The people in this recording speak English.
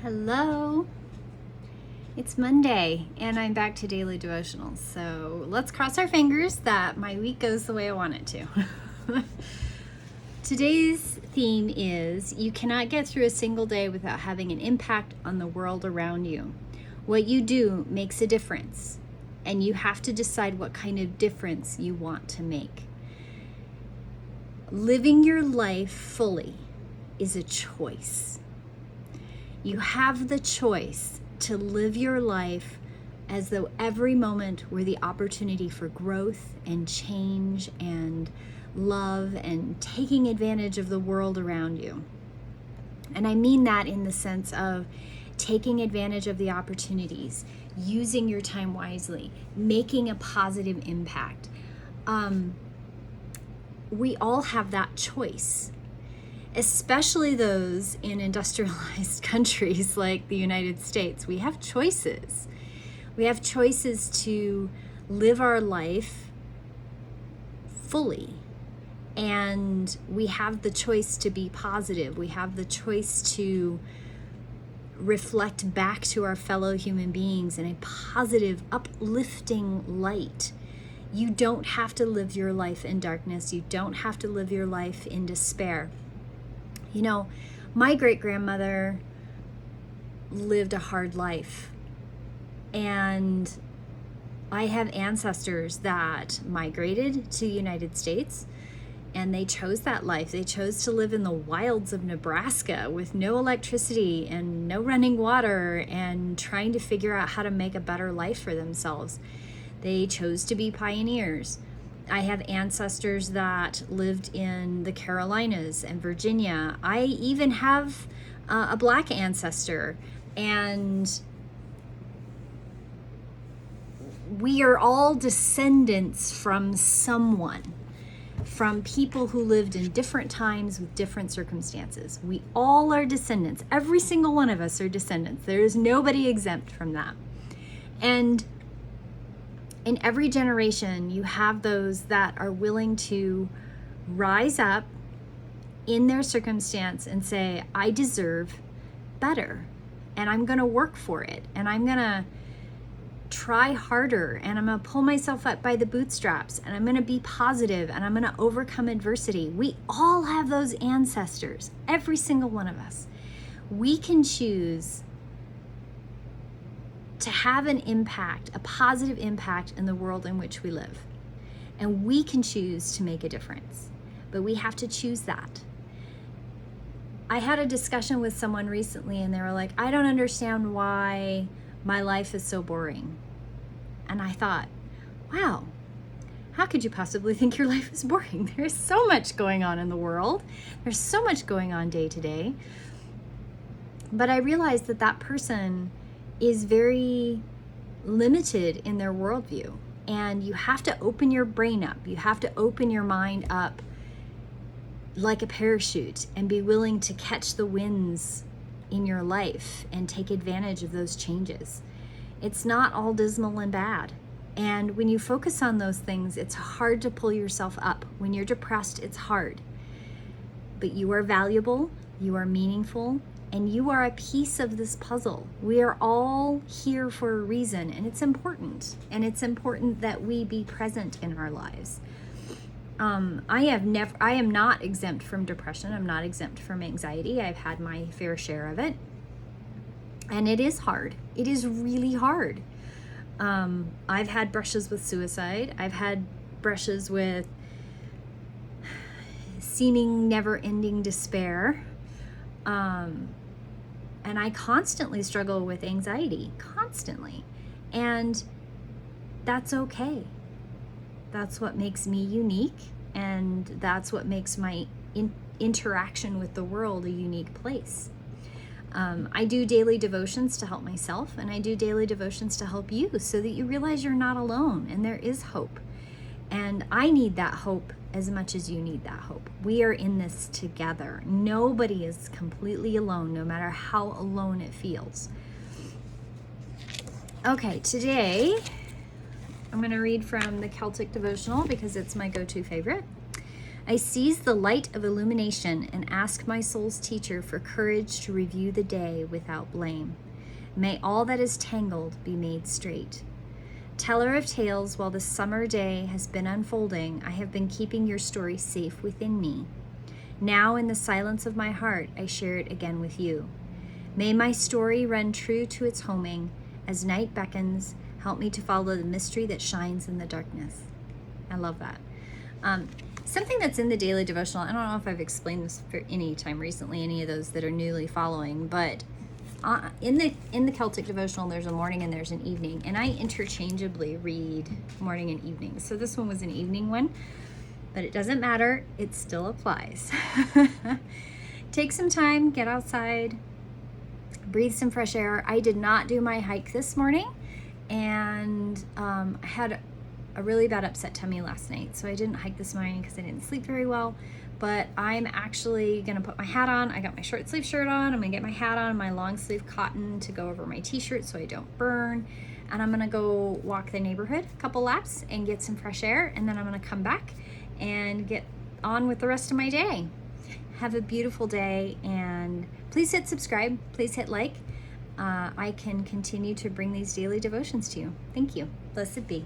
Hello, it's Monday and I'm back to daily devotionals. So let's cross our fingers that my week goes the way I want it to. Today's theme is you cannot get through a single day without having an impact on the world around you. What you do makes a difference, and you have to decide what kind of difference you want to make. Living your life fully is a choice. You have the choice to live your life as though every moment were the opportunity for growth and change and love and taking advantage of the world around you. And I mean that in the sense of taking advantage of the opportunities, using your time wisely, making a positive impact. We all have that choice. Especially those in industrialized countries like the United States. We have choices. We have choices to live our life fully. And we have the choice to be positive. We have the choice to reflect back to our fellow human beings in a positive, uplifting light. You don't have to live your life in darkness. You don't have to live your life in despair. You know, my great-grandmother lived a hard life, and I have ancestors that migrated to the United States, and they chose that life. They chose to live in the wilds of Nebraska with no electricity and no running water and trying to figure out how to make a better life for themselves. They chose to be pioneers. I have ancestors that lived in the Carolinas and Virginia. I even have a Black ancestor, and we are all descendants from someone, from people who lived in different times with different circumstances. We all are descendants. Every single one of us are descendants. There is nobody exempt from that. And in every generation, you have those that are willing to rise up in their circumstance and say, I deserve better, and I'm going to work for it, and I'm going to try harder, and I'm going to pull myself up by the bootstraps, and I'm going to be positive, and I'm going to overcome adversity. We all have those ancestors, every single one of us. We can choose to have an impact, a positive impact in the world in which we live. And we can choose to make a difference, but we have to choose that. I had a discussion with someone recently, and they were like, I don't understand why my life is so boring. And I thought, wow, how could you possibly think your life is boring? There's so much going on in the world. There's so much going on day to day. But I realized that that person is very limited in their worldview. And you have to open your brain up. You have to open your mind up like a parachute and be willing to catch the winds in your life and take advantage of those changes. It's not all dismal and bad. And when you focus on those things, it's hard to pull yourself up. When you're depressed, it's hard. But you are valuable, you are meaningful, and you are a piece of this puzzle. We are all here for a reason, and it's important. And it's important that we be present in our lives. I am not exempt from depression. I'm not exempt from anxiety. I've had my fair share of it. And it is hard. It is really hard. I've had brushes with suicide. I've had brushes with seeming never-ending despair. And I constantly struggle with anxiety, constantly. And that's okay. That's what makes me unique, and that's what makes my interaction with the world a unique place. I do daily devotions to help myself, and I do daily devotions to help you so that you realize you're not alone and there is hope. And I need that hope as much as you need that hope. We are in this together. Nobody is completely alone, no matter how alone it feels. Okay, today I'm going to read from the Celtic Devotional because it's my go-to favorite. I seize the light of illumination and ask my soul's teacher for courage to review the day without blame. May all that is tangled be made straight. Teller of tales, while the summer day has been unfolding, I have been keeping your story safe within me. Now, in the silence of my heart, I share it again with you. May my story run true to its homing. As night beckons, help me to follow the mystery that shines in the darkness. I love that. Something that's in the daily devotional, I don't know if I've explained this for any time recently, any of those that are newly following, but in the Celtic devotional, there's a morning and there's an evening, and I interchangeably read morning and evening. So this one was an evening one, but it doesn't matter. It still applies. Take some time, get outside, breathe some fresh air. I did not do my hike this morning, and I had a really bad upset tummy last night, so I didn't hike this morning because I didn't sleep very well. But I'm actually gonna put my hat on. I got my short sleeve shirt on. I'm gonna get my hat on, my long sleeve cotton to go over my t-shirt so I don't burn. And I'm gonna go walk the neighborhood a couple laps and get some fresh air, and then I'm gonna come back and get on with the rest of my day. Have a beautiful day, and please hit subscribe, please hit like. I can continue to bring these daily devotions to you. Thank you. Blessed be.